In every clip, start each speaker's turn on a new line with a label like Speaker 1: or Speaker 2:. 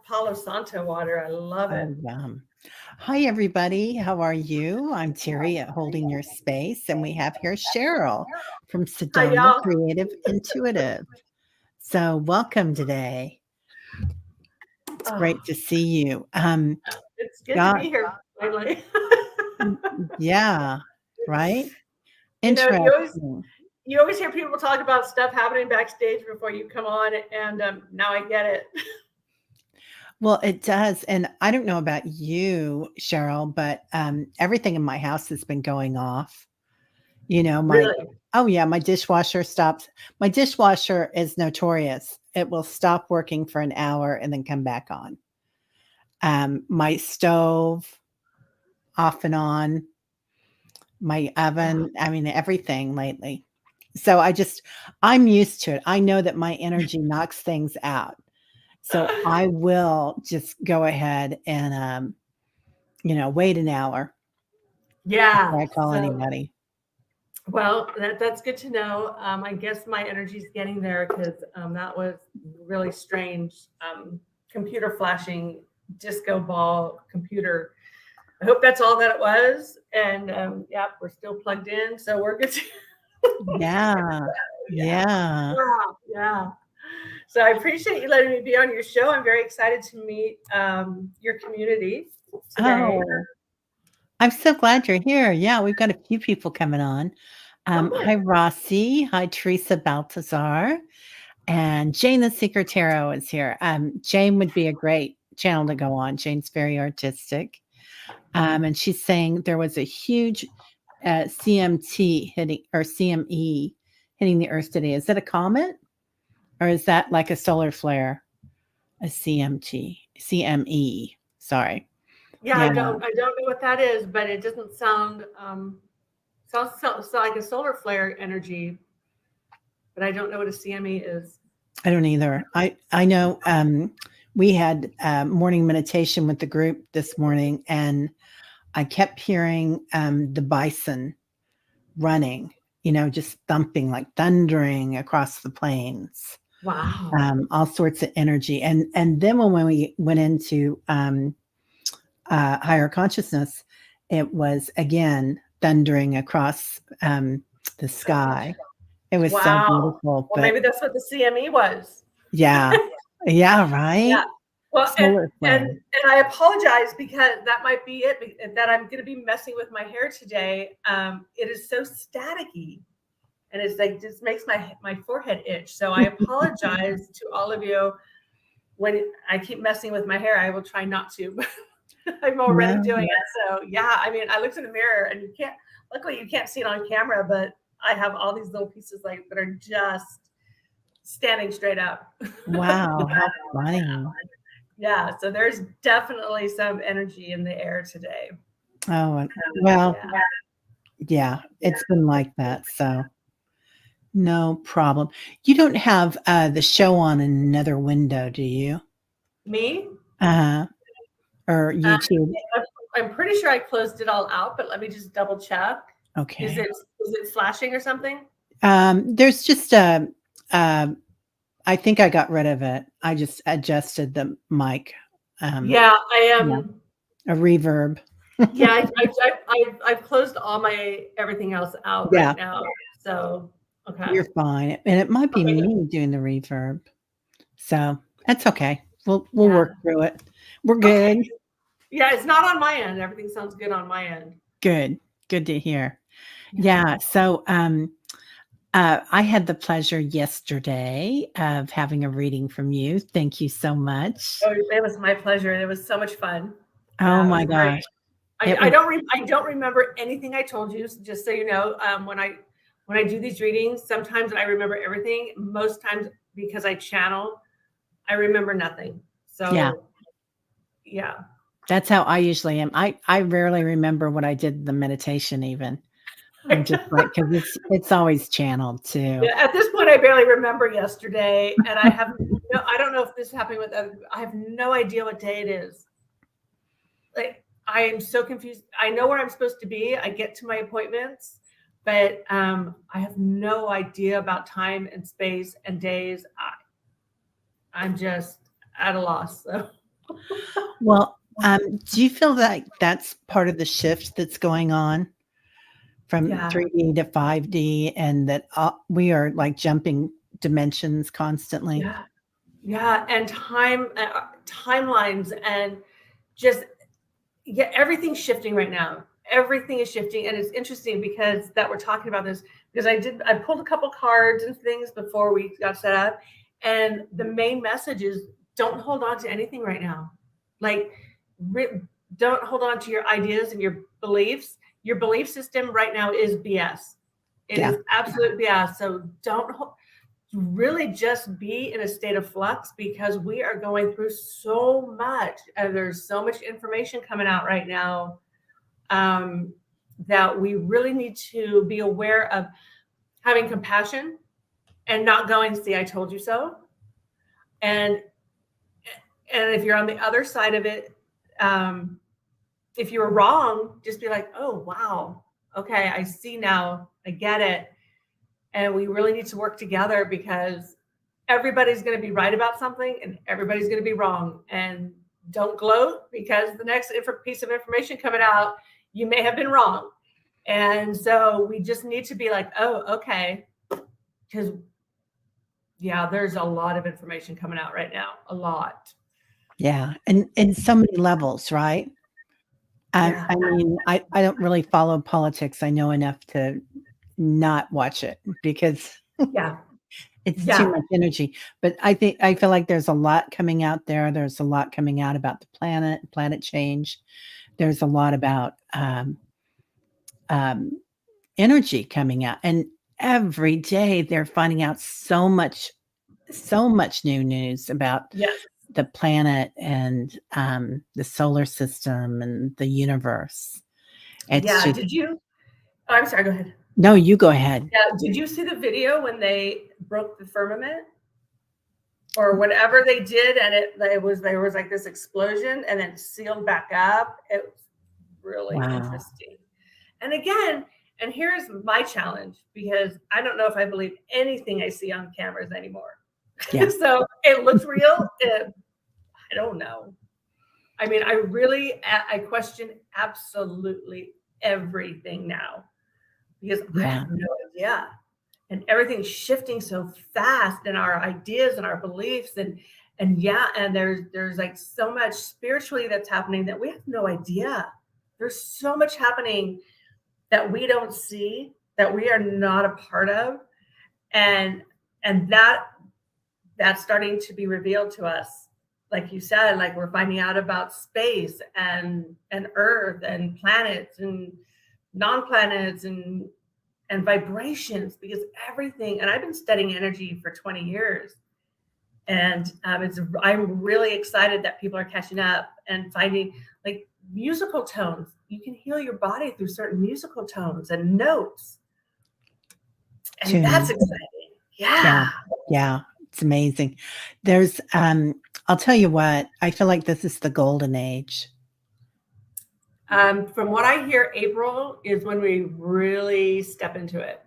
Speaker 1: Palo Santo water. I love it.
Speaker 2: Oh, yum. Hi, everybody. How are you? I'm Terry at Holding Your Space, and we have here Cheryl from
Speaker 1: Hi,
Speaker 2: Sedona
Speaker 1: y'all.
Speaker 2: Creative Intuitive. So, welcome today. It's
Speaker 1: Oh,
Speaker 2: great to see you.
Speaker 1: it's good to
Speaker 2: God,
Speaker 1: be here finally.
Speaker 2: yeah, right?
Speaker 1: you know, you always
Speaker 2: Interesting.
Speaker 1: you always hear people talk about stuff happening backstage before you come on, and now I get it.
Speaker 2: Well, it does. And I don't know about you, Cheryl, but everything in my house has been going off. You know,
Speaker 1: Really?
Speaker 2: oh yeah, my dishwasher stops. My dishwasher is notorious. It will stop working for an hour and then come back on. My stove off and on, my
Speaker 1: Wow.
Speaker 2: oven, I mean everything lately. So I'm used to it. I know that my energy knocks things out. So I will just go ahead and wait an hour
Speaker 1: Yeah.
Speaker 2: before I call
Speaker 1: So,
Speaker 2: anybody.
Speaker 1: well, that's good to know. I guess my energy's getting there because that was really strange. Computer flashing, disco ball, computer. I hope that's all that it was. And yeah, we're still plugged in, so we're good.
Speaker 2: Yeah.
Speaker 1: Yeah.
Speaker 2: Yeah.
Speaker 1: Wow. Yeah. So I appreciate you letting me be on your show. I'm very excited to meet your community today.
Speaker 2: Oh, I'm so glad you're here. Yeah, we've got a few people coming on.
Speaker 1: Oh,
Speaker 2: Hi,
Speaker 1: good.
Speaker 2: Rossi. Hi, Teresa Baltazar. And Jane the Secret Tarot is here. Jane would be a great channel to go on. Jane's very artistic. And she's saying there was a huge CMT hitting or CME hitting the Earth today. Is that a comet or is that like a solar flare? A CMT, CME. Sorry.
Speaker 1: Yeah,
Speaker 2: Yeah.
Speaker 1: I don't know what that is, but it doesn't sound so like a solar flare energy, but I don't know what a CME is.
Speaker 2: I don't either. I know we had morning meditation with the group this morning, and I kept hearing the bison running, just thumping like thundering across the plains,
Speaker 1: Wow.
Speaker 2: all sorts of energy. And then when we went into higher consciousness, it was again thundering across the sky. It was so
Speaker 1: Wow.
Speaker 2: beautiful,
Speaker 1: Well,
Speaker 2: but
Speaker 1: maybe that's what the CME was.
Speaker 2: yeah, yeah,
Speaker 1: Yeah.
Speaker 2: right.
Speaker 1: Well,
Speaker 2: Solar
Speaker 1: and
Speaker 2: flare.
Speaker 1: I apologize because that might be it. That I'm going to be messing with my hair today. It is so staticky, and it's like just makes my forehead itch. So I apologize to all of you when I keep messing with my hair. I will try not to. I'm already doing
Speaker 2: No,
Speaker 1: it. So yeah, I mean, I looked in the mirror and you can't. Luckily, you can't see it on camera, but I have all these little pieces like that are just standing straight up.
Speaker 2: wow, how funny.
Speaker 1: Yeah, so there's definitely some energy in the air today.
Speaker 2: Oh, well,
Speaker 1: Yeah.
Speaker 2: yeah, it's been like that, so no problem. You don't have, the show on another window, do you?
Speaker 1: Me?
Speaker 2: Uh-huh, or
Speaker 1: Uh,
Speaker 2: YouTube?
Speaker 1: I'm pretty sure I closed it all out, but let me just double check.
Speaker 2: Okay.
Speaker 1: Is it flashing or something?
Speaker 2: There's just a, um, I think I got rid of it. I just adjusted the mic,
Speaker 1: Yeah, I
Speaker 2: yeah,
Speaker 1: am.
Speaker 2: a reverb.
Speaker 1: Yeah, I've closed all my everything else out
Speaker 2: Yeah,
Speaker 1: right now. So okay,
Speaker 2: you're fine, and it might be
Speaker 1: okay, good.
Speaker 2: me doing the reverb, so that's okay. We'll
Speaker 1: Yeah,
Speaker 2: work through it. We're
Speaker 1: okay.
Speaker 2: good.
Speaker 1: Yeah, it's not on my end. Everything sounds good on my end.
Speaker 2: Good. Good to hear.
Speaker 1: Yeah.
Speaker 2: Yeah, so, I had the pleasure yesterday of having a reading from you. Thank you so much.
Speaker 1: Oh, it was my pleasure. It was so much fun.
Speaker 2: Oh
Speaker 1: Yeah, it was
Speaker 2: my
Speaker 1: great.
Speaker 2: gosh. It was
Speaker 1: I don't remember anything I told you. Just so you know, when I do these readings, sometimes I remember everything. Most times because I channel, I remember nothing.
Speaker 2: yeah,
Speaker 1: So yeah,
Speaker 2: that's how I usually am. I rarely remember what I did the meditation even. I'm just like, because it's always channeled too.
Speaker 1: yeah. At this point, I barely remember yesterday, and I have no. I don't know if this happened with other. I have no idea what day it is. Like I am so confused. I know where I'm supposed to be. I get to my appointments, but I have no idea about time and space and days. I'm just at a loss. So.
Speaker 2: Well, do you feel like that's part of the shift that's going on from
Speaker 1: Yeah.
Speaker 2: 3D to 5D and that we are like jumping dimensions constantly?
Speaker 1: Yeah. Yeah. And timelines and just, yeah, everything's shifting right now. Everything is shifting. And it's interesting because that we're talking about this because I pulled a couple cards and things before we got set up. And the main message is don't hold on to anything right now. Like, don't hold on to your ideas and your beliefs. Your belief system right now is BS. It
Speaker 2: Yeah.
Speaker 1: is absolute BS. So don't really just be in a state of flux because we are going through so much and there's so much information coming out right now that we really need to be aware of having compassion and not going, see, I told you so. And if you're on the other side of it, if you were wrong, just be like, oh, wow. Okay, I see now. I get it. And we really need to work together because everybody's going to be right about something and everybody's going to be wrong. And don't gloat because the next piece of information coming out, you may have been wrong. And so we just need to be like, oh, okay. Because, yeah, there's a lot of information coming out right now. A lot.
Speaker 2: Yeah. And in so many levels, right?
Speaker 1: Yeah.
Speaker 2: I mean, I don't really follow politics. I know enough to not watch it because
Speaker 1: Yeah.
Speaker 2: it's too
Speaker 1: Yeah.
Speaker 2: much energy. But I feel like there's a lot coming out there. There's a lot coming out about the planet change. There's a lot about energy coming out, and every day they're finding out so much new news about
Speaker 1: Yes.
Speaker 2: the planet and the solar system and the universe. It's
Speaker 1: Yeah.
Speaker 2: just
Speaker 1: Did you? Oh, I'm sorry. Go ahead.
Speaker 2: no, you go ahead.
Speaker 1: Yeah. Did you see the video when they broke the firmament or whatever they did, and there was like this explosion and then sealed back up? It was really interesting. And again, and here's my challenge because I don't know if I believe anything I see on cameras anymore.
Speaker 2: Yeah.
Speaker 1: So it looks real. I don't know. I mean, I question absolutely everything now because I have no idea. And everything's shifting so fast and our ideas and our beliefs and there's like so much spiritually that's happening that we have no idea. There's so much happening that we don't see, that we are not a part of. And that's starting to be revealed to us. Like you said, like we're finding out about space and Earth and planets and non-planets and vibrations because everything, and I've been studying energy for 20 years. And I'm really excited that people are catching up and finding like musical tones. You can heal your body through certain musical tones and notes. And that's exciting. Yeah.
Speaker 2: Yeah. It's amazing. There's I'll tell you what, I feel like this is the golden age.
Speaker 1: From what I hear, April is when we really step into it.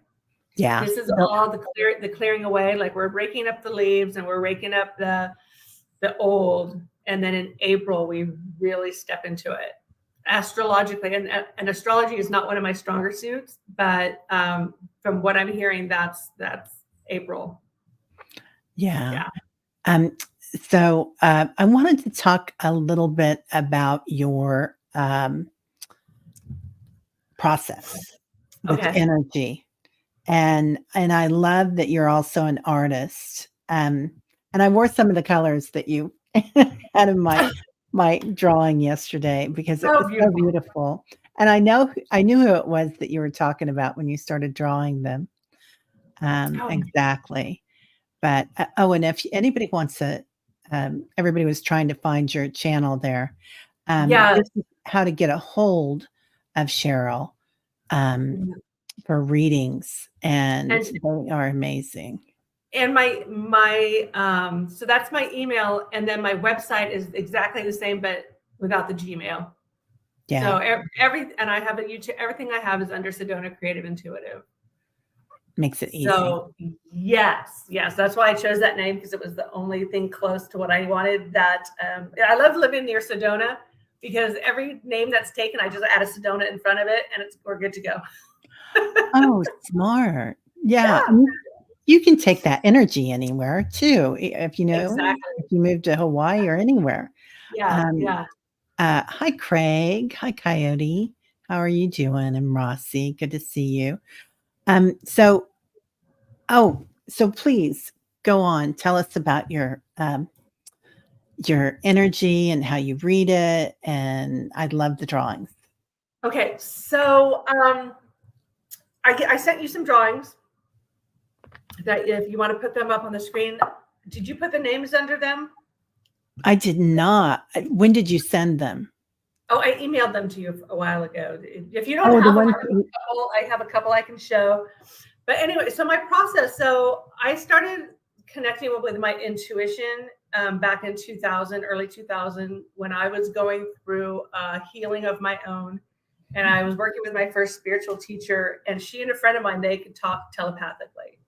Speaker 2: Yeah.
Speaker 1: This is all the clearing away. Like we're raking up the leaves and we're raking up the old. And then in April, we really step into it astrologically. And astrology is not one of my stronger suits, but from what I'm hearing, that's April.
Speaker 2: Yeah. So I wanted to talk a little bit about your process with energy. And I love that you're also an artist. And I wore some of the colors that you had in my drawing yesterday because it was so beautiful. And I knew who it was that you were talking about when you started drawing them. Exactly. But and if anybody wants to, everybody was trying to find your channel there. This is how to get a hold of Sheryl for readings, and they are amazing.
Speaker 1: And my so that's my email, and then my website is exactly the same, but without the Gmail.
Speaker 2: Yeah.
Speaker 1: So and I have a YouTube. Everything I have is under Sedona Creative Intuitive.
Speaker 2: Makes it easy.
Speaker 1: So yes, that's why I chose that name, because it was the only thing close to what I wanted. That I love living near Sedona, because every name that's taken, I just add a Sedona in front of it, and we're good to go.
Speaker 2: Oh, smart. Yeah.
Speaker 1: Yeah,
Speaker 2: You can take that energy anywhere too, if
Speaker 1: exactly.
Speaker 2: if you move to Hawaii or anywhere.
Speaker 1: Yeah,
Speaker 2: Um,
Speaker 1: yeah.
Speaker 2: Hi, Craig. Hi, Coyote. How are you doing? And Rossi, good to see you. So, so please go on. Tell us about your energy and how you read it. And I love the drawings.
Speaker 1: Okay, so I sent you some drawings that if you want to put them up on the screen. Did you put the names under them?
Speaker 2: I did not. When did you send them?
Speaker 1: Oh, I emailed them to you a while ago. If you don't
Speaker 2: Oh, the
Speaker 1: have them,
Speaker 2: ones.
Speaker 1: I have a couple I can show. But anyway, so my process. So I started connecting with my intuition back in 2000, early 2000, when I was going through healing of my own. And I was working with my first spiritual teacher, and she and a friend of mine, they could talk telepathically.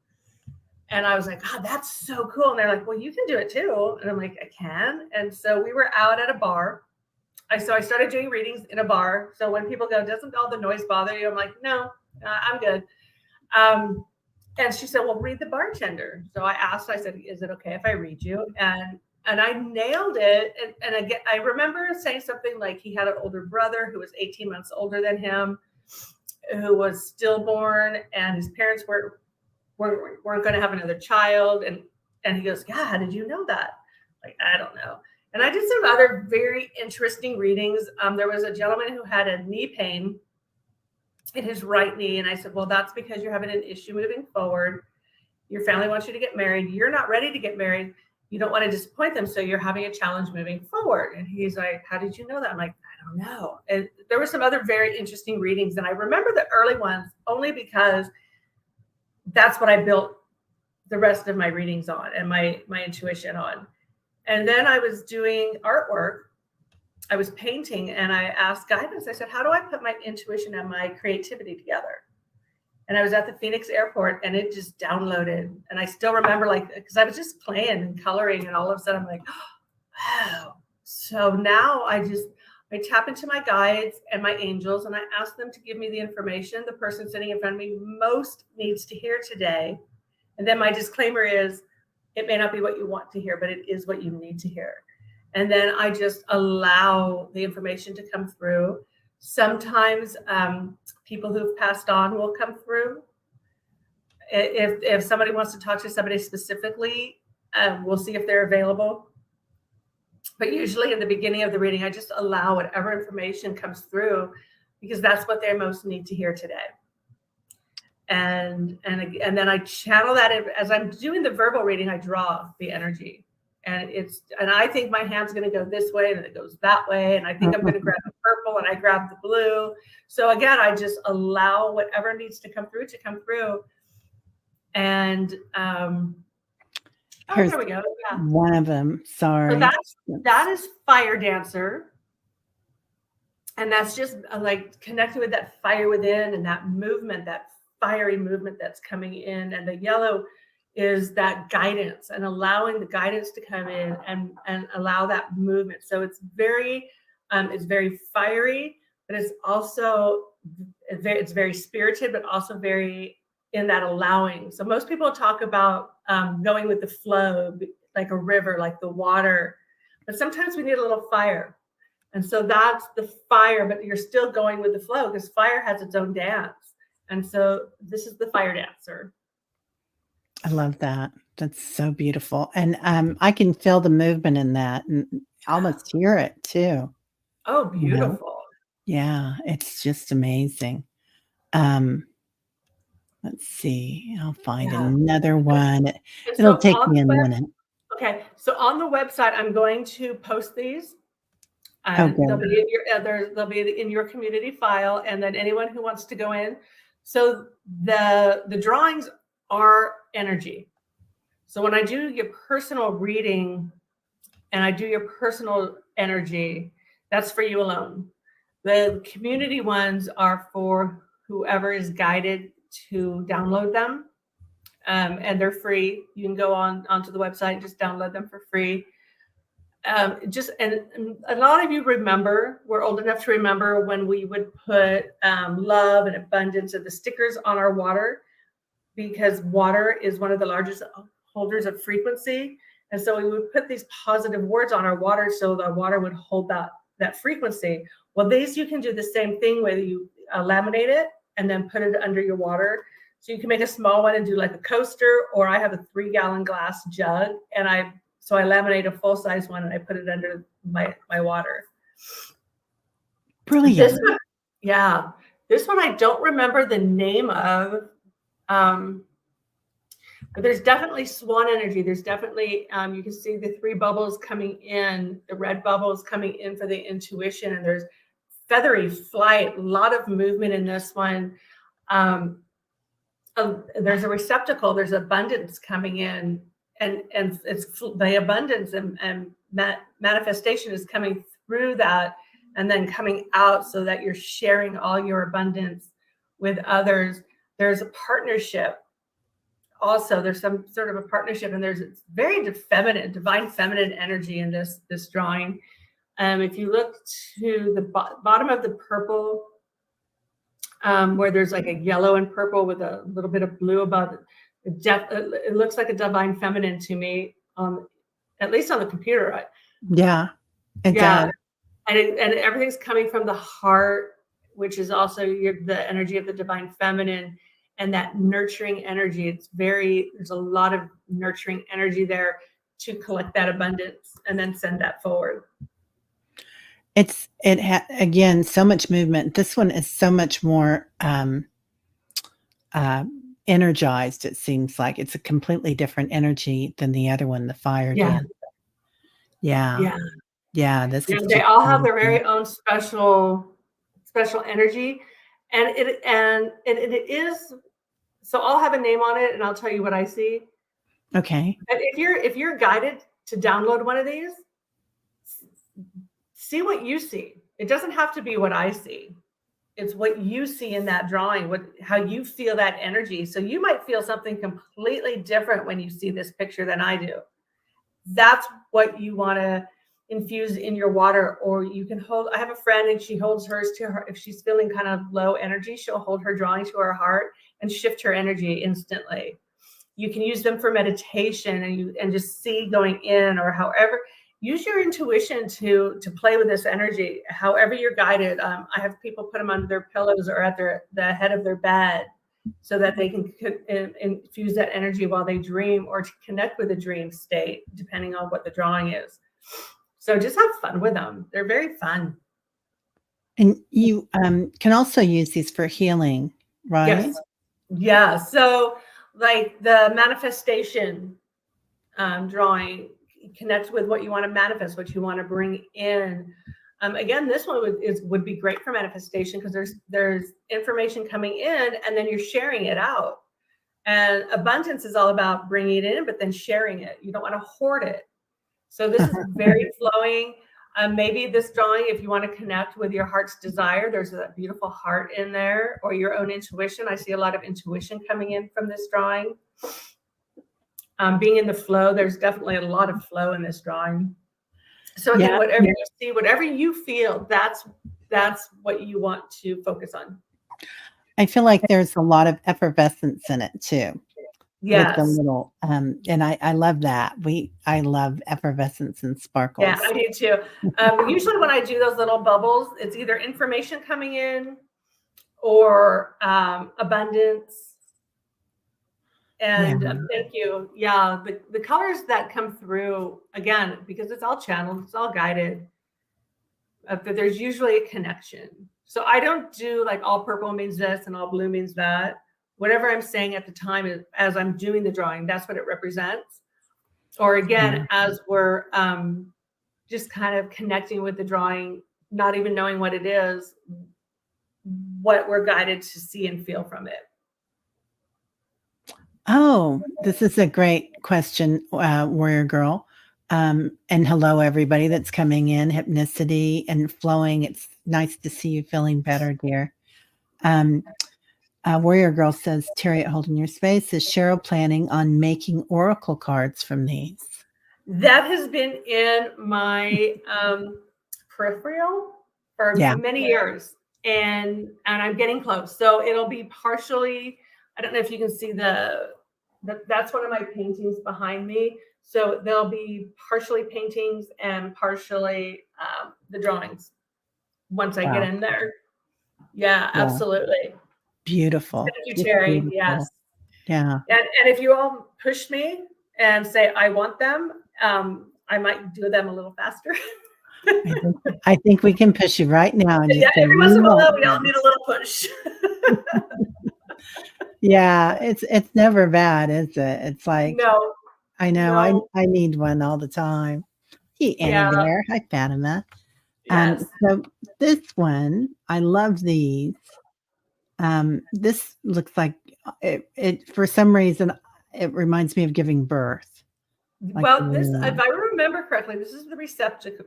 Speaker 1: And I was like, God, that's so cool. And they're like, well, you can do it too. And I'm like, I can. And so we were out at a bar. So I started doing readings in a bar. So when people go, doesn't all the noise bother you? I'm like, no, I'm good. And she said, well, read the bartender. So I asked, I said, is it okay if I read you? And I nailed it. And again, I remember saying something like he had an older brother who was 18 months older than him, who was stillborn, and his parents weren't going to have another child. And he goes, yeah, how did you know that? Like, I don't know. And I did some other very interesting readings. There was a gentleman who had a knee pain in his right knee. And I said, well, that's because you're having an issue moving forward. Your family wants you to get married. You're not ready to get married. You don't want to disappoint them. So you're having a challenge moving forward. And he's like, how did you know that? I'm like, I don't know. And there were some other very interesting readings. And I remember the early ones only because that's what I built the rest of my readings on and my intuition on. And then I was doing artwork. I was painting, and I asked guidance. I said, how do I put my intuition and my creativity together? And I was at the Phoenix airport, and it just downloaded. And I still remember, like, because I was just playing and coloring, and all of a sudden I'm like, oh, wow. So now I tap into my guides and my angels, and I ask them to give me the information the person sitting in front of me most needs to hear today. And then my disclaimer is, it may not be what you want to hear, but it is what you need to hear. And then I just allow the information to come through. Sometimes people who've passed on will come through. If somebody wants to talk to somebody specifically, we'll see if they're available. But usually in the beginning of the reading, I just allow whatever information comes through, because that's what they most need to hear today. And then I channel that as I'm doing the verbal reading. I draw the energy, and I think my hand's going to go this way, and it goes that way, and I think I'm going to grab the purple, and I grab the blue. So again, I just allow whatever needs to come through. And
Speaker 2: Here's
Speaker 1: there we go. Yeah.
Speaker 2: one of them. Sorry.
Speaker 1: So that is Fire Dancer. And that's just like connecting with that fire within and that movement, that fiery movement that's coming in. And the yellow is that guidance, and allowing the guidance to come in and allow that movement. So it's very fiery, but it's also it's very spirited, but also very in that allowing. So most people talk about going with the flow, like a river, like the water, but sometimes we need a little fire. And so that's the fire, but you're still going with the flow, because fire has its own dance. And so this is the Fire Dancer.
Speaker 2: I love that. That's so beautiful. And I can feel the movement in that and almost hear it too.
Speaker 1: Oh, beautiful.
Speaker 2: Yeah, it's just amazing. Let's see. I'll find another one. It'll take me a minute.
Speaker 1: Okay. So on the website, I'm going to post these.
Speaker 2: Okay.
Speaker 1: They'll be in your community file, and then anyone who wants to go in. So the drawings are energy. So when I do your personal reading and I do your personal energy, that's for you alone. The community ones are for whoever is guided to download them. and they're free. You can go onto the website and just download them for free. And a lot of you we're old enough to remember when we would put love and abundance of the stickers on our water, because water is one of the largest holders of frequency. And so we would put these positive words on our water so the water would hold that frequency. Well, these you can do the same thing where you laminate it and then put it under your water. So you can make a small one and do like a coaster, or I have a 3-gallon glass jug, and I laminate a full-size one and I put it under my water.
Speaker 2: Brilliant.
Speaker 1: This one I don't remember the name of, but there's definitely swan energy. There's definitely, you can see the 3 bubbles coming in, the red bubbles coming in for the intuition, and there's feathery flight, a lot of movement in this one. There's a receptacle, there's abundance coming in, and it's the abundance and manifestation is coming through that and then coming out so that you're sharing all your abundance with others. There's a partnership. Also, there's some sort of a partnership, and there's very divine feminine energy in this drawing. If you look to the bottom of the purple, where there's like a yellow and purple with a little bit of blue above it, it looks like a divine feminine to me, at least on the computer.
Speaker 2: Yeah, it does.
Speaker 1: And everything's coming from the heart, which is also the energy of the divine feminine, and that nurturing energy. There's a lot of nurturing energy there to collect that abundance and then send that forward.
Speaker 2: Again, so much movement. This one is so much more energized. It seems like it's a completely different energy than the other one, the fire dance. Yeah.
Speaker 1: They all have their very own special energy, and it is. So I'll have a name on it, and I'll tell you what I see.
Speaker 2: Okay.
Speaker 1: But if you're guided to download one of these, see what you see. It doesn't have to be what I see. It's what you see in that drawing, how you feel that energy. So you might feel something completely different when you see this picture than I do. That's what you want to infuse in your water. Or you can I have a friend, and she holds hers to her. If she's feeling kind of low energy, she'll hold her drawing to her heart and shift her energy instantly. You can use them for meditation and just see going in, or however. Use your intuition to play with this energy, however you're guided. I have people put them under their pillows or at the head of their bed so that they can infuse that energy while they dream, or to connect with a dream state, depending on what the drawing is. So just have fun with them. They're very fun.
Speaker 2: And you can also use these for healing, right?
Speaker 1: Yes. Yeah. So like the manifestation drawing, connect with what you want to manifest, what you want to bring in. Again, this one would be great for manifestation, because there's information coming in and then you're sharing it out. And abundance is all about bringing it in, but then sharing it. You don't want to hoard it. So this is very flowing. Maybe this drawing, if you want to connect with your heart's desire, there's a beautiful heart in there, or your own intuition. I see a lot of intuition coming in from this drawing. Being in the flow, there's definitely a lot of flow in this drawing. So again, whatever you see, whatever you feel, that's what you want to focus on.
Speaker 2: I feel like there's a lot of effervescence in it too.
Speaker 1: Yes.
Speaker 2: With the little, and I love that. I love effervescence and sparkles.
Speaker 1: Yeah, I do too. Usually when I do those little bubbles, it's either information coming in or abundance. And thank you. Yeah, the colors that come through, again, because it's all channeled, it's all guided, but there's usually a connection. So I don't do like all purple means this and all blue means that. Whatever I'm saying at the time is, as I'm doing the drawing, that's what it represents. Or again, as we're just kind of connecting with the drawing, not even knowing what it is, what we're guided to see and feel from it.
Speaker 2: Oh, this is a great question, Warrior Girl. And hello, everybody that's coming in. Hypnicity and flowing. It's nice to see you feeling better, dear. Warrior Girl says, Terry at Holding Your Space, is Sheryl planning on making oracle cards from these?
Speaker 1: That has been in my peripheral for many years, and I'm getting close. So it'll be partially. I don't know if you can see that's one of my paintings behind me. So there'll be partially paintings and partially the drawings once I get in there. Yeah, absolutely.
Speaker 2: Beautiful.
Speaker 1: Thank you, Terry. Beautiful. Yes.
Speaker 2: Yeah.
Speaker 1: And if you all push me and say I want them, I might do them a little faster.
Speaker 2: I think we can push you right now. And
Speaker 1: yeah, every once in a while we all need a little push.
Speaker 2: Yeah, it's never bad, is it? It's like,
Speaker 1: no,
Speaker 2: I know, I need one all the time. Hey, Annie there. Hi, Fatima.
Speaker 1: Yes.
Speaker 2: So this one, I love these. This looks like it for some reason, it reminds me of giving birth.
Speaker 1: Like well, this, if I remember correctly, this is the receptacle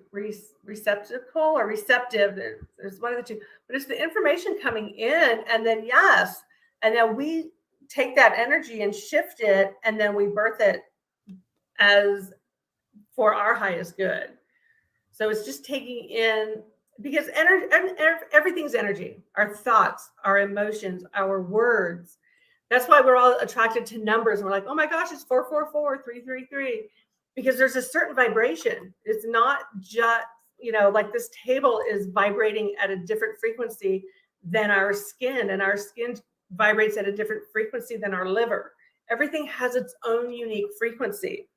Speaker 1: or receptive. There's one of the two, but it's the information coming in, and then and then we take that energy and shift it, and then we birth it as for our highest good. So it's just taking in, because energy, everything's energy. Our thoughts, our emotions, our words. That's why we're all attracted to numbers. We're like, oh my gosh, it's 444, 333, because there's a certain vibration. It's not just, like this table is vibrating at a different frequency than our skin, and our skin vibrates at a different frequency than our liver. Everything has its own unique frequency.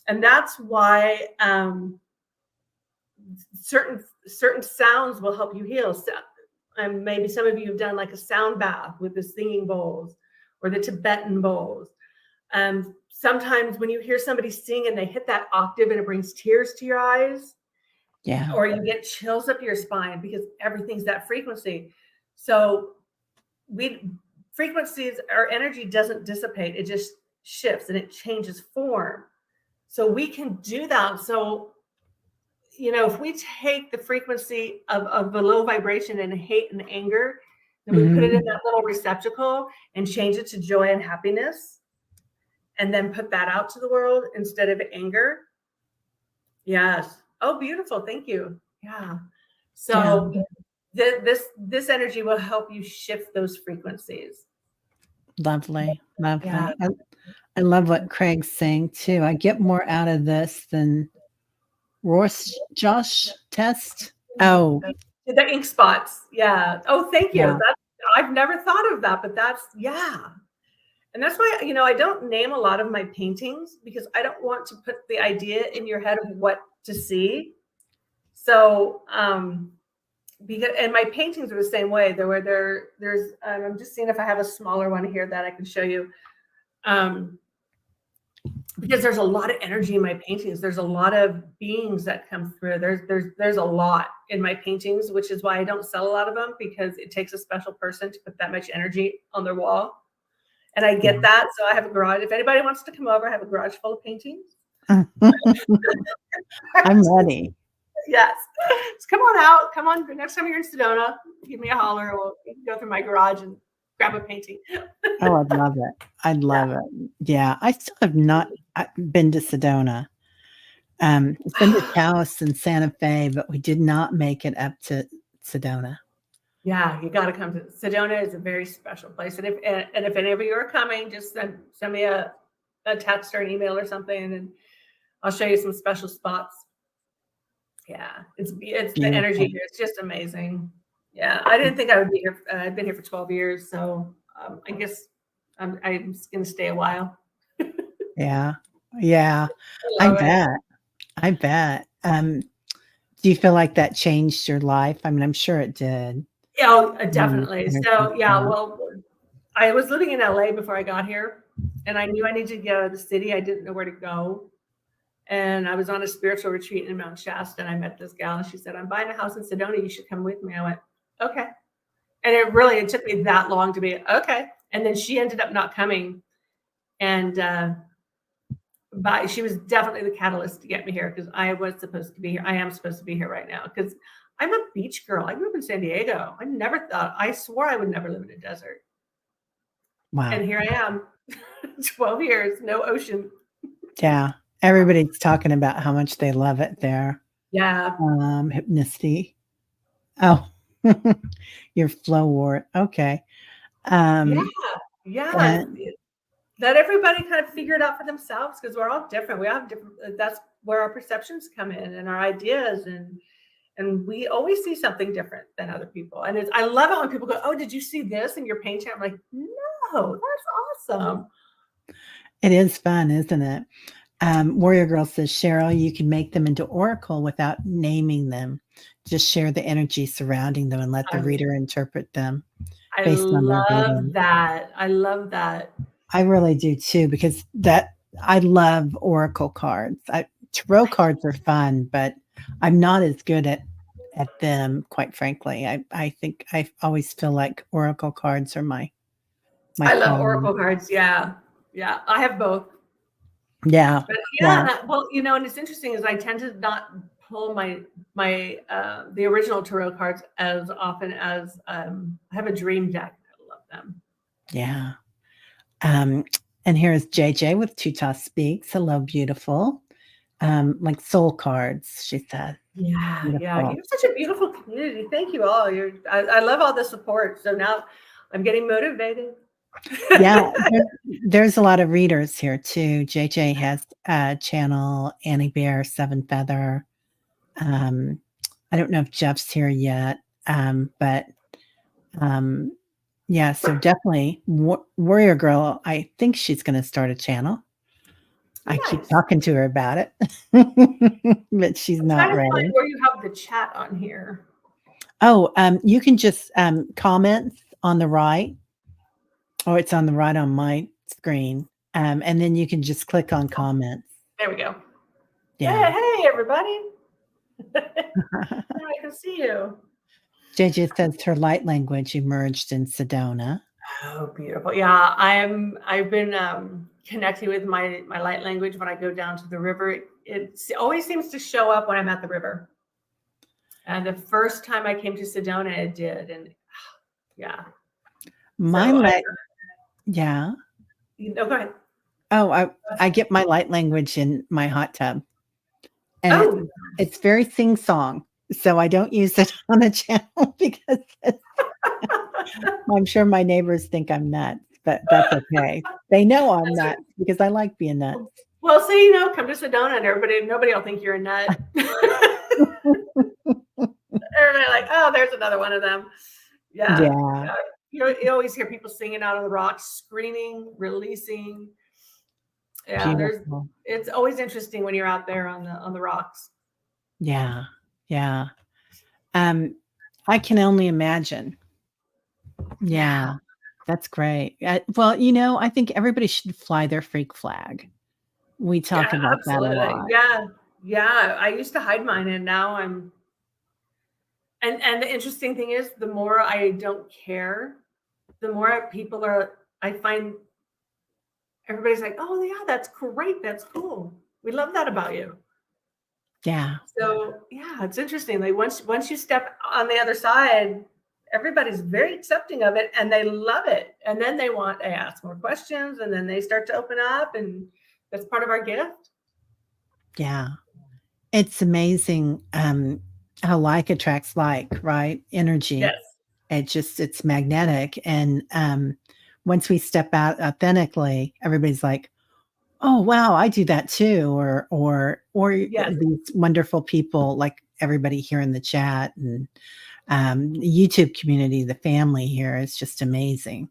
Speaker 1: And that's why certain sounds will help you heal. So, maybe some of you have done like a sound bath with the singing bowls or the Tibetan bowls. Sometimes when you hear somebody sing and they hit that octave and it brings tears to your eyes, or you get chills up your spine, because everything's that frequency. So frequencies, our energy doesn't dissipate, it just shifts and it changes form. So we can do that. So if we take the frequency of the low vibration and hate and anger, then we put it in that little receptacle and change it to joy and happiness, and then put that out to the world instead of anger. Yes. Oh, beautiful. Thank you. Yeah. So this energy will help you shift those frequencies.
Speaker 2: Lovely. Yeah. I love what Craig's saying too. I get more out of this than Josh test. Oh,
Speaker 1: the ink spots. Yeah. Oh, thank you. Yeah. I've never thought of that, but that's, and that's why, I don't name a lot of my paintings, because I don't want to put the idea in your head of what to see. So, and my paintings are the same way. There's I'm just seeing if I have a smaller one here that I can show you. Because there's a lot of energy in my paintings. There's a lot of beings that come through. There's a lot in my paintings, which is why I don't sell a lot of them, because it takes a special person to put that much energy on their wall. And I get that. So I have a garage. If anybody wants to come over, I have a garage full of paintings.
Speaker 2: I'm ready.
Speaker 1: Yes. So come on out. Come on. The next time you're in Sedona, give me a holler. We'll go through my garage and grab a painting.
Speaker 2: Oh, I'd love it. I'd love it. Yeah. I still have not been to Sedona. It's been to Taos and Santa Fe, but we did not make it up to Sedona.
Speaker 1: Yeah, you got to come to Sedona. Is a very special place. And if any of you are coming, just send me a text or an email or something, and I'll show you some special spots. Yeah, it's the energy here. It's just amazing. Yeah, I didn't think I would be here. I've been here for 12 years, so I guess I'm just going to stay a while.
Speaker 2: Yeah. I bet. Do you feel like that changed your life? I mean, I'm sure it did.
Speaker 1: Oh, definitely. So well, I was living in LA before I got here, and I knew I needed to get out of the city. I didn't know where to go. And I was on a spiritual retreat in Mount Shasta, and I met this gal, and she said, I'm buying a house in Sedona. You should come with me. I went, okay. And it took me that long to be, okay. And then she ended up not coming. And but she was definitely the catalyst to get me here, because I was supposed to be here. I am supposed to be here right now, because I'm a beach girl. I grew up in San Diego. I swore I would never live in a desert.
Speaker 2: Wow.
Speaker 1: And here I am, 12 years, no ocean.
Speaker 2: Yeah. Everybody's talking about how much they love it there.
Speaker 1: Yeah.
Speaker 2: Hypnicity. Oh, your flow wart. Okay.
Speaker 1: Yeah.
Speaker 2: Um,
Speaker 1: Yeah.
Speaker 2: and
Speaker 1: Let everybody kind of figure it out for themselves because we're all different. We all have different, that's where our perceptions come in and our ideas and we always see something different than other people. And I love it when people go, "Oh, did you see this in your painting?" I'm like, "No, that's awesome."
Speaker 2: it is fun, isn't it? Warrior Girl says, Sheryl, you can make them into oracle without naming them. Just share the energy surrounding them and let the
Speaker 1: I,
Speaker 2: reader interpret them
Speaker 1: I
Speaker 2: based on their
Speaker 1: love
Speaker 2: reading.
Speaker 1: that. I love that.
Speaker 2: I really do too, because I love oracle cards. Tarot cards are fun, but I'm not as good at them, quite frankly. I think I always feel like oracle cards are my
Speaker 1: I love
Speaker 2: calling.
Speaker 1: oracle cards. Yeah. Yeah. I have both.
Speaker 2: Yeah,
Speaker 1: But
Speaker 2: yeah.
Speaker 1: yeah, well, and it's interesting is I tend to not pull the original tarot cards as often as I have a dream deck. I love them.
Speaker 2: Yeah. And here's JJ with Tuta Speaks. Hello, beautiful. Like soul cards, she said.
Speaker 1: Yeah, yeah. You
Speaker 2: Beautiful.
Speaker 1: have such a beautiful community. Thank you all. I love all the support. So now I'm getting motivated.
Speaker 2: Yeah, there's a lot of readers here too. JJ has a channel, Annie Bear, Seven Feather. Um, I don't know if Jeff's here yet, but um, yeah, so definitely Warrior Girl. I think she's going to start a channel. I keep
Speaker 1: Nice.
Speaker 2: talking to her about it, but she's
Speaker 1: I'm
Speaker 2: not
Speaker 1: trying to find
Speaker 2: ready.
Speaker 1: where you have the chat on here.
Speaker 2: Oh, you can just comments on the right. Oh, it's on the right on my screen. And then you can just click on comments.
Speaker 1: There we go.
Speaker 2: Yeah.
Speaker 1: Hey, everybody. Now I can see you.
Speaker 2: JJ says her light language emerged in Sedona.
Speaker 1: Oh, beautiful. Yeah, I've been connecting with my light language when I go down to the river. It always seems to show up when I'm at the river. And the first time I came to Sedona, it did. And yeah.
Speaker 2: My
Speaker 1: So
Speaker 2: light, yeah.
Speaker 1: go ahead.
Speaker 2: Oh, I get my light language in my hot tub. And
Speaker 1: Oh,
Speaker 2: it's very sing song. So I don't use it on the channel because I'm sure my neighbors think I'm nuts, but that's okay. They know I'm nuts because I like being nuts.
Speaker 1: well, see, come to Sedona and nobody will think you're a nut. Everybody like, oh, there's another one of them. Yeah.
Speaker 2: Yeah.
Speaker 1: You always hear people singing out on the rocks, screaming, releasing. Yeah,
Speaker 2: Beautiful.
Speaker 1: it's always interesting when you're out there on the rocks.
Speaker 2: Yeah. Yeah. I can only imagine. Yeah. That's great. Well, I think everybody should fly their freak flag. We talk
Speaker 1: Yeah,
Speaker 2: about that a
Speaker 1: absolutely.
Speaker 2: lot.
Speaker 1: Yeah. Yeah. I used to hide mine and now and the interesting thing is the more I don't care, the more I find everybody's like, oh yeah, that's great. That's cool. We love that about you.
Speaker 2: Yeah.
Speaker 1: So yeah, it's interesting. Like once you step on the other side, everybody's very accepting of it and they love it. And then they ask more questions and then they start to open up and that's part of our gift.
Speaker 2: Yeah. It's amazing, how like attracts like, right? Energy.
Speaker 1: Yes.
Speaker 2: It's magnetic, and, once we step out authentically, everybody's like, "Oh, wow, I do that too," or
Speaker 1: Yes.
Speaker 2: these wonderful people, like everybody here in the chat and, the YouTube community, the family here is just amazing.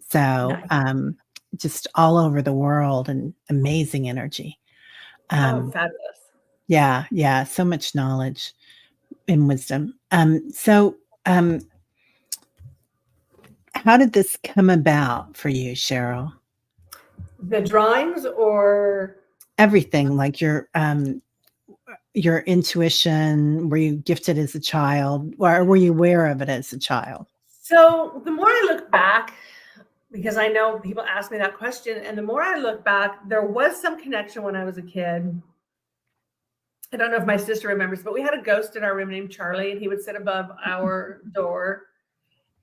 Speaker 2: So,
Speaker 1: Nice.
Speaker 2: just all over the world and amazing energy.
Speaker 1: Oh,
Speaker 2: Um
Speaker 1: fabulous.
Speaker 2: Yeah, yeah, so much knowledge and wisdom. How did this come about for you, Sheryl?
Speaker 1: The drawings or
Speaker 2: Everything, like your intuition, were you gifted as a child, or were you aware of it as a child?
Speaker 1: so the more I look back, because I know people ask me that question, and the more I look back, there was some connection when I was a kid. I don't know if my sister remembers, but we had a ghost in our room named Charlie, and he would sit above our door.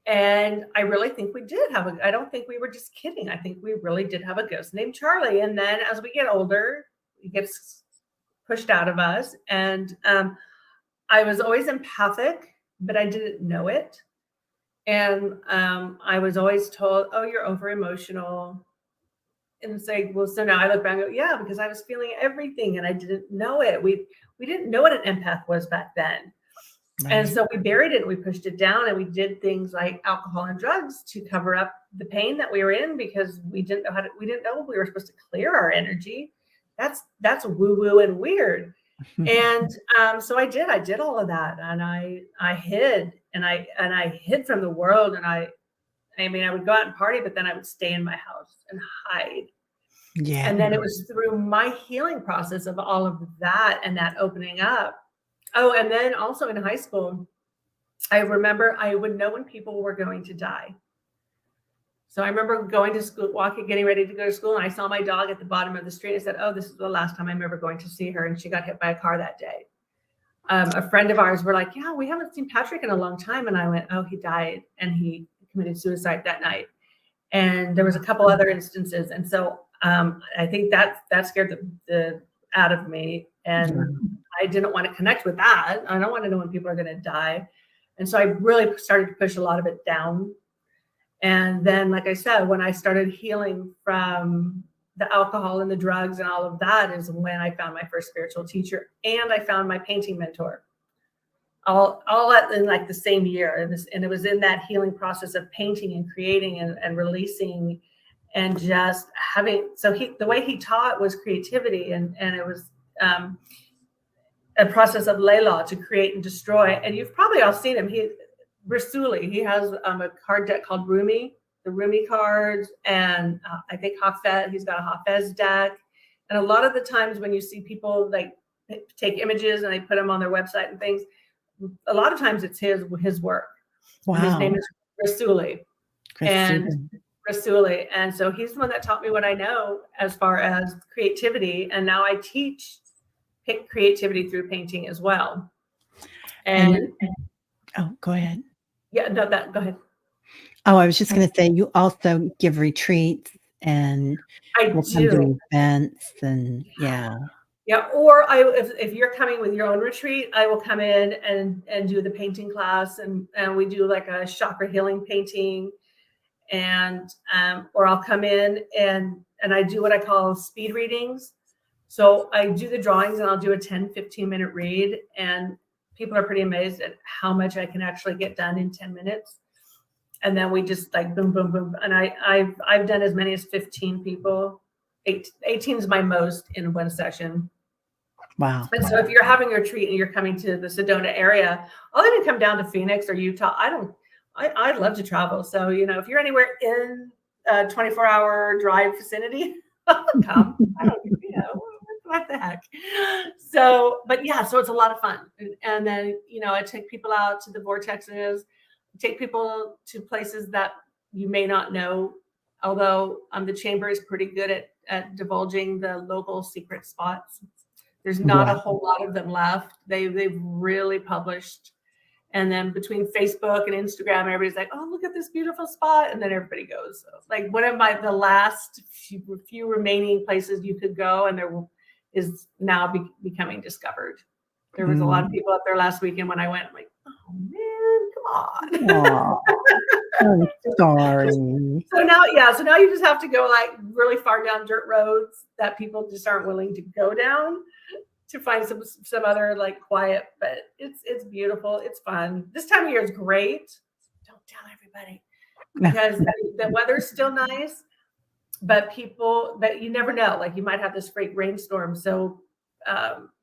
Speaker 1: And I really think we did have I don't think we were just kidding. I think we really did have a ghost named Charlie. And then as we get older, it gets pushed out of us. And I was always empathic, but I didn't know it. And I was always told, oh, you're over emotional. And it's like, well, so now I look back and go, yeah, because I was feeling everything and I didn't know it. We didn't know what an empath was back then.
Speaker 2: Right.
Speaker 1: And so we buried it, we pushed it down, and we did things like alcohol and drugs to cover up the pain that we were in, because we didn't know we were supposed to clear our energy. That's woo-woo and weird. And so I did all of that, and I hid, and I hid from the world. And I mean, I would go out and party, but then I would stay in my house and hide.
Speaker 2: Yeah.
Speaker 1: And then it was through my healing process of all of that and that opening up. Oh, and then also in high school, I remember I would know when people were going to die. So I remember going to school, getting ready to go to school, and I saw my dog at the bottom of the street. I said, oh, this is the last time I'm ever going to see her. And she got hit by a car that day. A friend of ours were like, yeah, we haven't seen Patrick in a long time. And I went, oh, he died, and he committed suicide that night. And there was a couple other instances. And so I think that scared the out of me. And I didn't want to connect with that. I don't want to know when people are going to die. And so I really started to push a lot of it down. And then, like I said, when I started healing from the alcohol and the drugs and all of that is when I found my first spiritual teacher, and I found my painting mentor. All in like the same year. And it was in that healing process of painting and creating and releasing and just having, so the way he taught was creativity, and it was a process of Layla to create and destroy. And you've probably all seen him. Rasuli, he has a card deck called Rumi, the Rumi cards, and I think Hafez, he's got a Hafez deck. And a lot of the times when you see people like take images and they put them on their website and things, a lot of times it's his work.
Speaker 2: Wow.
Speaker 1: And his name is Rasuli. And Rasuli. And so he's the one that taught me what I know as far as creativity. And now I teach creativity through painting as well. And
Speaker 2: oh, go ahead.
Speaker 1: Yeah, no, go ahead.
Speaker 2: Oh, I was just going to say, you also give retreats, and
Speaker 1: I do
Speaker 2: events, and yeah.
Speaker 1: Or if you're coming with your own retreat, I will come in and do the painting class, and we do like a chakra healing painting, and or I'll come in and I do what I call speed readings. So I do the drawings and I'll do a 10-15 minute read, and people are pretty amazed at how much I can actually get done in 10 minutes. And then we just like boom, boom, boom. And I've done as many as 15 people. 18 is my most in one session.
Speaker 2: Wow.
Speaker 1: And so if you're having a retreat and you're coming to the Sedona area, I'll even come down to Phoenix or Utah. I'd love to travel. So, if you're anywhere in a 24-hour drive vicinity, I'll come. I don't, what the heck? So, but yeah, so it's a lot of fun. And then, I take people out to the vortexes, take people to places that you may not know, although the chamber is pretty good at divulging the local secret spots. There's not a whole lot of them left. They've really published. And then between Facebook and Instagram, everybody's like, oh, look at this beautiful spot. And then everybody goes. So like one of the last few remaining places you could go, and there is now becoming discovered. There was a lot of people up there last weekend when I went. I'm like, oh man, come on.
Speaker 2: I'm sorry.
Speaker 1: So now you just have to go like really far down dirt roads that people just aren't willing to go down to find some other like quiet, but it's beautiful. It's fun. This time of year is great. Don't tell everybody, because the weather's still nice, but you never know. Like you might have this great rainstorm. So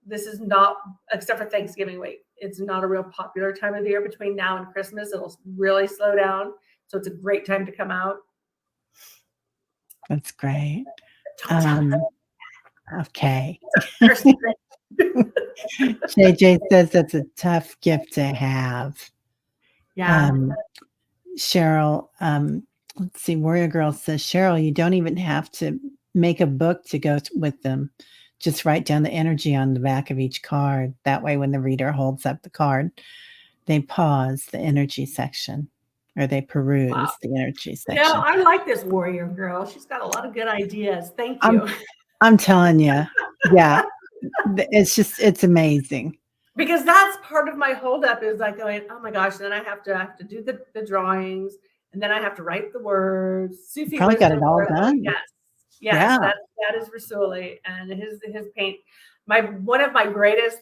Speaker 1: this is not, except for Thanksgiving week, it's not a real popular time of the year. Between now and Christmas, it'll really slow down. So it's a great time to come out.
Speaker 2: That's great. Okay. JJ says that's a tough gift to have.
Speaker 1: Yeah.
Speaker 2: Sheryl, let's see, Warrior Girl says, Sheryl, you don't even have to make a book to go with them. Just write down the energy on the back of each card. That way, when the reader holds up the card, they pause the energy section. or they peruse the energy
Speaker 1: You know,
Speaker 2: section.
Speaker 1: I like this warrior girl. She's got a lot of good ideas. Thank
Speaker 2: I'm
Speaker 1: you.
Speaker 2: I'm telling you. Yeah. It's amazing.
Speaker 1: Because that's part of my holdup is like going, oh my gosh, then I have to do the drawings and then I have to write the words. Sufi
Speaker 2: Probably got
Speaker 1: wisdom.
Speaker 2: it all done.
Speaker 1: Yes. Yes,
Speaker 2: Yeah.
Speaker 1: that is Rasuli and his paint. One of my greatest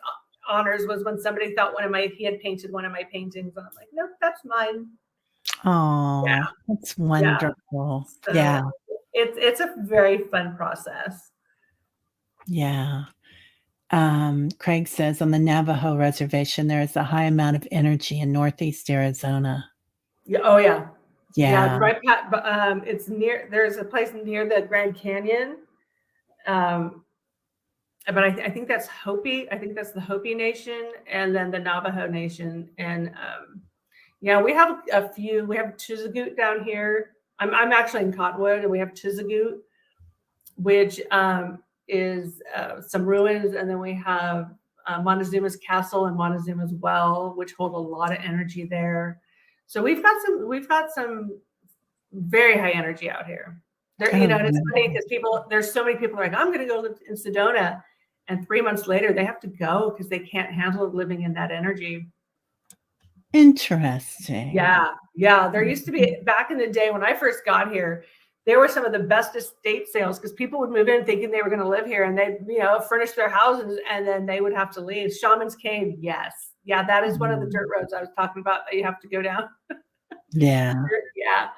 Speaker 1: honors was when somebody thought he had painted one of my paintings, and I'm like, nope, that's mine.
Speaker 2: Oh, that's
Speaker 1: Yeah.
Speaker 2: wonderful.
Speaker 1: So
Speaker 2: Yeah.
Speaker 1: it's a very fun process.
Speaker 2: Yeah. Craig says on the Navajo reservation, there is a high amount of energy in Northeast Arizona.
Speaker 1: Yeah. Oh yeah. Yeah.
Speaker 2: Yeah.
Speaker 1: Right. It's near. There's a place near the Grand Canyon. But I think that's Hopi. I think that's the Hopi Nation, and then the Navajo Nation. And yeah, we have a few. We have Chisagoot down here. I'm actually in Cottonwood, and we have Chisagoot, which is some ruins, and then we have Montezuma's Castle and Montezuma's Well, which hold a lot of energy there. So we've got some very high energy out here. There, you know, and it's funny because there's so many people like, I'm going to go live in Sedona, and 3 months later they have to go because they can't handle living in that energy.
Speaker 2: Interesting.
Speaker 1: Yeah. There used to be, back in the day when I first got here, there were some of the best estate sales because people would move in thinking they were going to live here, and they'd, furnish their houses, and then they would have to leave. Shaman's Cave, yes. Yeah, that is one of the dirt roads I was talking about that you have to go down.
Speaker 2: Yeah.
Speaker 1: Yeah.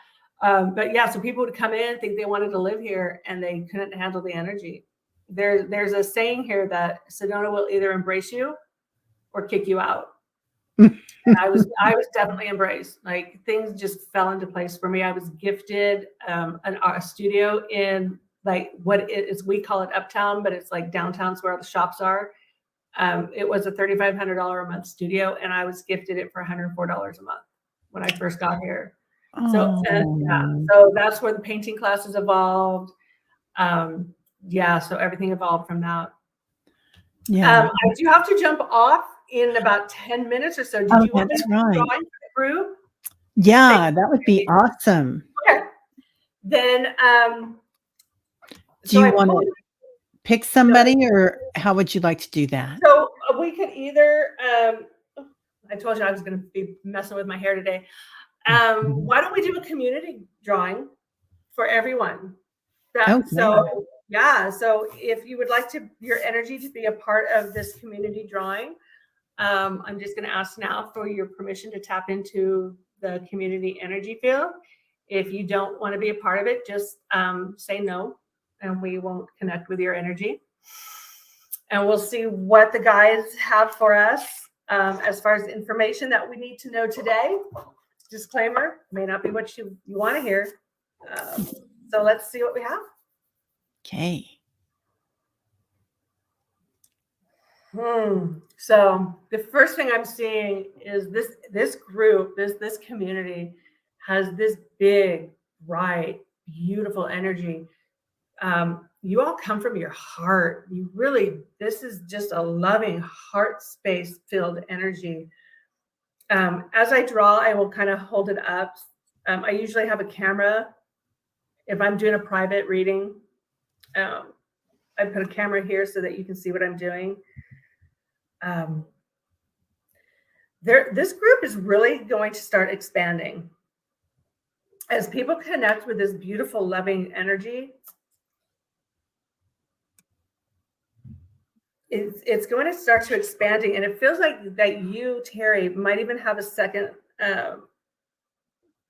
Speaker 1: But yeah, so people would come in, think they wanted to live here, and they couldn't handle the energy. There's a saying here that Sedona will either embrace you or kick you out. I was definitely embraced. Like, things just fell into place for me. I was gifted a studio in, like, what is, we call it Uptown, but it's like downtown's where the shops are. It was a $3,500 a month studio, and I was gifted it for $104 a month when I first got here. So so that's where the painting classes evolved. So everything evolved from that.
Speaker 2: Yeah.
Speaker 1: I do have to jump off in about 10 minutes or so. Did you want to drawing for the group?
Speaker 2: Yeah, that would be awesome.
Speaker 1: Okay. Then
Speaker 2: do you want to pick somebody, or how would you like to do that?
Speaker 1: So we could either I told you I was going to be messing with my hair today. Why don't we do a community drawing for everyone? So if you would like your energy to be a part of this community drawing, I'm just going to ask now for your permission to tap into the community energy field. If you don't want to be a part of it, just say no, and we won't connect with your energy. And we'll see what the guys have for us as far as information that we need to know today. Disclaimer, may not be what you want to hear. So let's see what we have.
Speaker 2: Okay.
Speaker 1: So the first thing I'm seeing is this group, this community has this big, bright, beautiful energy. You all come from your heart. This is just a loving, heart space filled energy. As I draw, I will kind of hold it up. I usually have a camera. If I'm doing a private reading, I put a camera here so that you can see what I'm doing. This group is really going to start expanding. As people connect with this beautiful, loving energy, it's going to start to expanding. And it feels like that you, Terry, might even have a second, I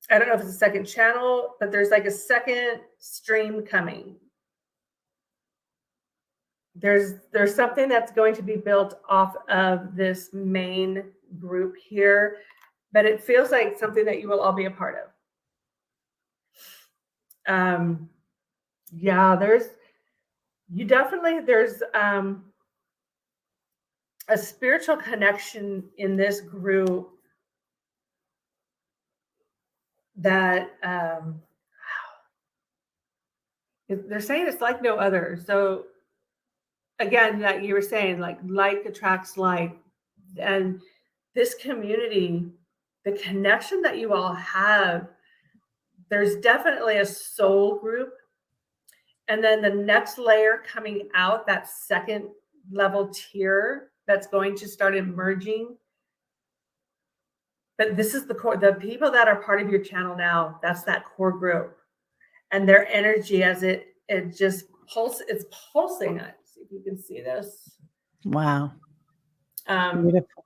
Speaker 1: don't know if it's a second channel, but there's like a second stream coming. There's something that's going to be built off of this main group here, but it feels like something that you will all be a part of. There's a spiritual connection in this group that they're saying it's like no other. So again, like you were saying, like attracts like, and this community the connection that you all have, there's definitely a soul group. And then the next layer coming out, that second level tier that's going to start emerging. But this is the core, the people that are part of your channel now, that's that core group. And their energy as it just it's pulsing. Let's see if you can see this.
Speaker 2: Wow. Beautiful.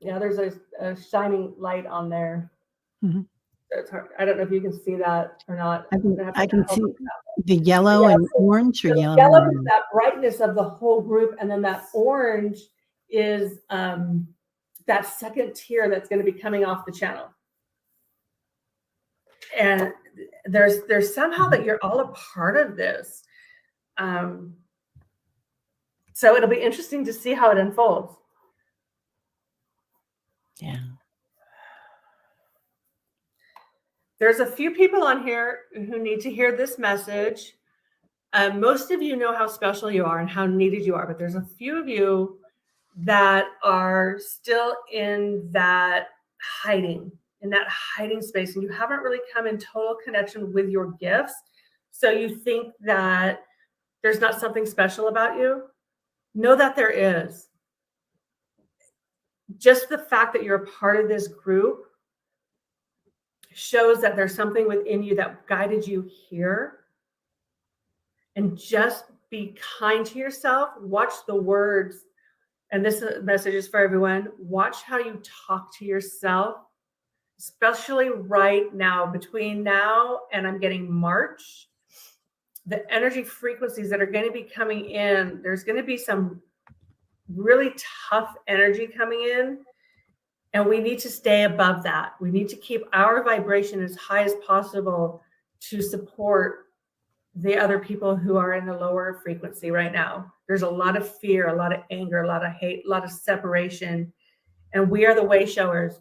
Speaker 1: Yeah, there's a shining light on there. So it's hard. I don't know if you can see that or not.
Speaker 2: I can see the yellow and orange, or yellow.
Speaker 1: Yellow is that brightness of the whole group, and then that orange is that second tier that's going to be coming off the channel. And there's somehow that you're all a part of this. So it'll be interesting to see how it unfolds.
Speaker 2: Yeah.
Speaker 1: There's a few people on here who need to hear this message. Most of you know how special you are and how needed you are, but there's a few of you that are still in that hiding space, and you haven't really come in total connection with your gifts. So you think that there's not something special about you. Know that there is. Just the fact that you're a part of this group shows that there's something within you that guided you here. And just be kind to yourself. Watch the words. And this message is for everyone. Watch how you talk to yourself, especially right now, between now and I'm getting March. The energy frequencies that are going to be coming in, there's going to be some really tough energy coming in. And we need to stay above that. We need to keep our vibration as high as possible to support the other people who are in the lower frequency right now. There's a lot of fear, a lot of anger, a lot of hate, a lot of separation. And we are the way showers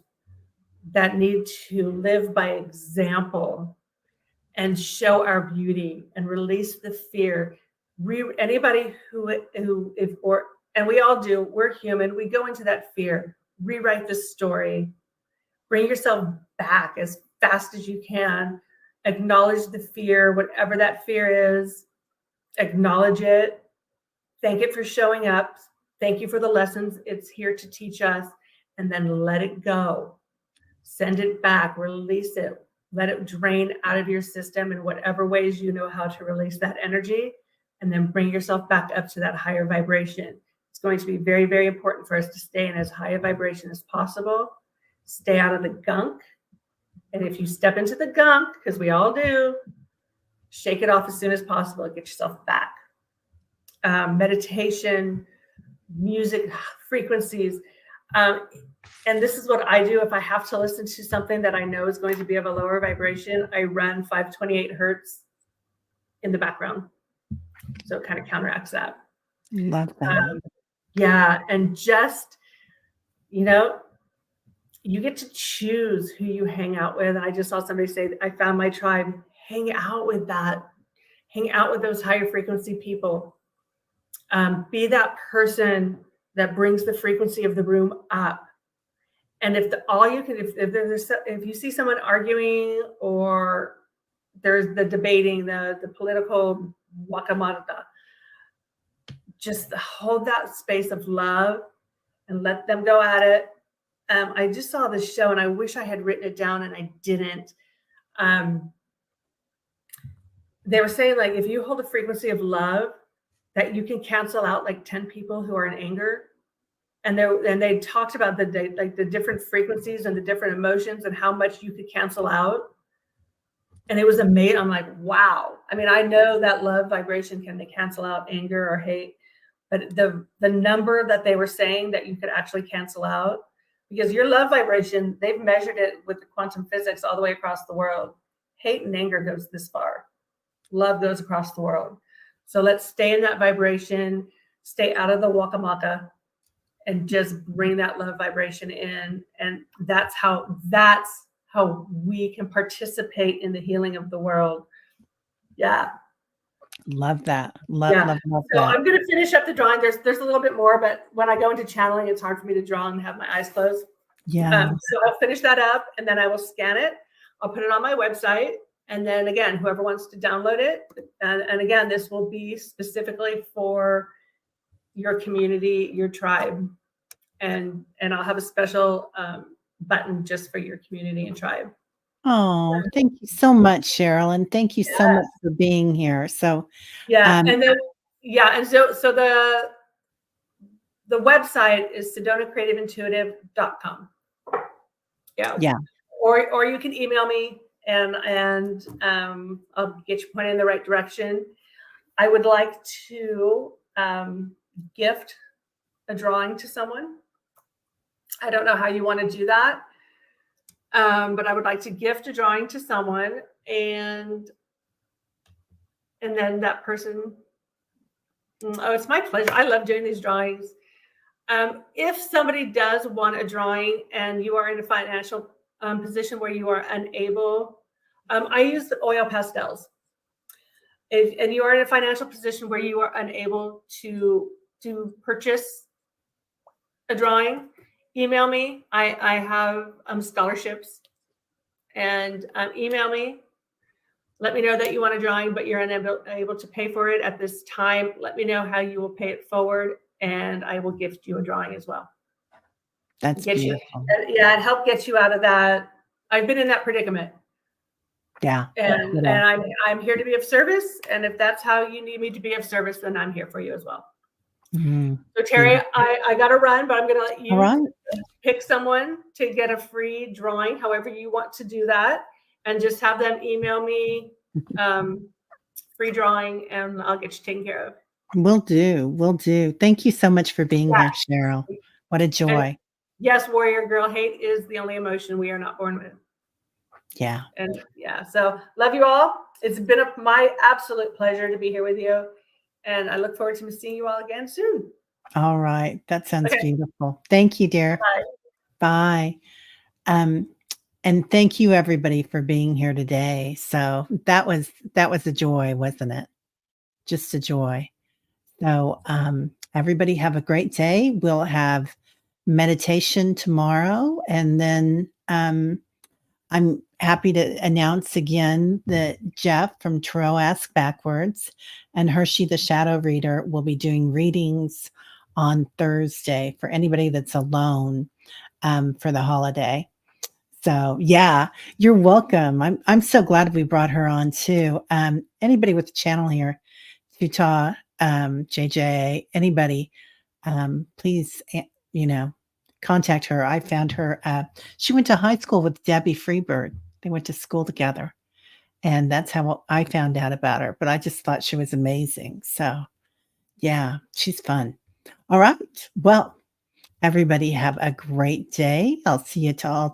Speaker 1: that need to live by example and show our beauty and release the fear. Anybody and we all do, we're human, we go into that fear. Rewrite the story. Bring yourself back as fast as you can. Acknowledge the fear, whatever that fear is. Acknowledge it. Thank it for showing up. Thank you for the lessons it's here to teach us. And then let it go. Send it back. Release it. Let it drain out of your system in whatever ways you know how to release that energy. And then bring yourself back up to that higher vibration. It's going to be very, very important for us to stay in as high a vibration as possible. Stay out of the gunk. And if you step into the gunk, because we all do, shake it off as soon as possible and get yourself back. Meditation, music, frequencies. And this is what I do. If I have to listen to something that I know is going to be of a lower vibration, I run 528 hertz in the background. So it kind of counteracts that.
Speaker 2: Love that.
Speaker 1: Yeah. And just, you get to choose who you hang out with. And I just saw somebody say, I found my tribe. Hang out with that. Hang out with those higher frequency people. Be that person that brings the frequency of the room up. And if you see someone arguing, or there's the debating, the political wakamata, just hold that space of love and let them go at it. I just saw this show and I wish I had written it down and I didn't. They were saying, like, if you hold a frequency of love, that you can cancel out like 10 people who are in anger. And they talked about the different frequencies and the different emotions and how much you could cancel out. And it was amazing. I'm like, wow. I mean, I know that love vibration can cancel out anger or hate, but the number that they were saying that you could actually cancel out, because your love vibration, they've measured it with the quantum physics all the way across the world. Hate and anger goes this far. Love goes across the world. So let's stay in that vibration, stay out of the wakamaka, and just bring that love vibration in. And that's how we can participate in the healing of the world. Yeah.
Speaker 2: Love that. Love
Speaker 1: So
Speaker 2: that.
Speaker 1: I'm going to finish up the drawing. There's a little bit more, but when I go into channeling, it's hard for me to draw and have my eyes closed.
Speaker 2: Yeah.
Speaker 1: So I'll finish that up and then I will scan it. I'll put it on my website. And then again, whoever wants to download it, and again, this will be specifically for your community, your tribe, and I'll have a special button just for your community and tribe.
Speaker 2: Oh, thank you so much, Sheryl, and thank you so
Speaker 1: Yeah,
Speaker 2: much for being here. So,
Speaker 1: yeah,
Speaker 2: um,
Speaker 1: and then yeah, and so the website is sedonacreativeintuitive.com. Yeah,
Speaker 2: yeah,
Speaker 1: or you can email me and I'll get you pointed in the right direction. I would like to gift a drawing to someone. I don't know how you want to do that, but I would like to gift a drawing to someone, and then that person. Oh, it's my pleasure. I love doing these drawings. If somebody does want a drawing and you are in a financial position where you are unable, I use the oil pastels. And you are in a financial position where you are unable to purchase a drawing, able me. I have scholarships, and email me. Let me know that you want a drawing, but you're unable to pay for it at this time. Let me know how you will pay it forward, and I will gift you a drawing as well.
Speaker 2: that's
Speaker 1: Get you,
Speaker 2: beautiful.
Speaker 1: yeah, and help get you out of that. I've been in that predicament,
Speaker 2: Yeah,
Speaker 1: and
Speaker 2: yeah.
Speaker 1: I'm here to be of service. And if that's how you need me to be of service, then I'm here for you as well.
Speaker 2: Mhm.
Speaker 1: So Terry, I got to run, but I'm going to let
Speaker 2: All
Speaker 1: you
Speaker 2: right.
Speaker 1: pick someone to get a free drawing, however you want to do that, and just have them email me free drawing, and I'll get you taken care of.
Speaker 2: Will do, will do. Thank you so much for being here, Sheryl. What a
Speaker 1: And
Speaker 2: joy.
Speaker 1: yes, warrior girl, hate is the only emotion we are not born with.
Speaker 2: Yeah.
Speaker 1: And yeah, so love you all. It's been my absolute pleasure to be here with you, and I look forward to seeing you all again soon.
Speaker 2: All right. That sounds
Speaker 1: Okay,
Speaker 2: beautiful. Thank you, dear.
Speaker 1: bye.
Speaker 2: Bye. Um, and thank you everybody for being here today. So that was a joy, wasn't it? Just a joy. So everybody have a great day. We'll have meditation tomorrow. And then I'm happy to announce again that Jeff from Tarot Ask Backwards and Hershey the Shadow Reader will be doing readings on Thursday for anybody that's alone for the holiday. So yeah, you're welcome. I'm so glad we brought her on too. Anybody with the channel here, Utah, JJ, anybody, please, contact her. I found her. She went to high school with Debbie Freebird. They went to school together, and that's how I found out about her. But I just thought she was amazing. So yeah, she's fun. All right. Well, everybody have a great day. I'll see you all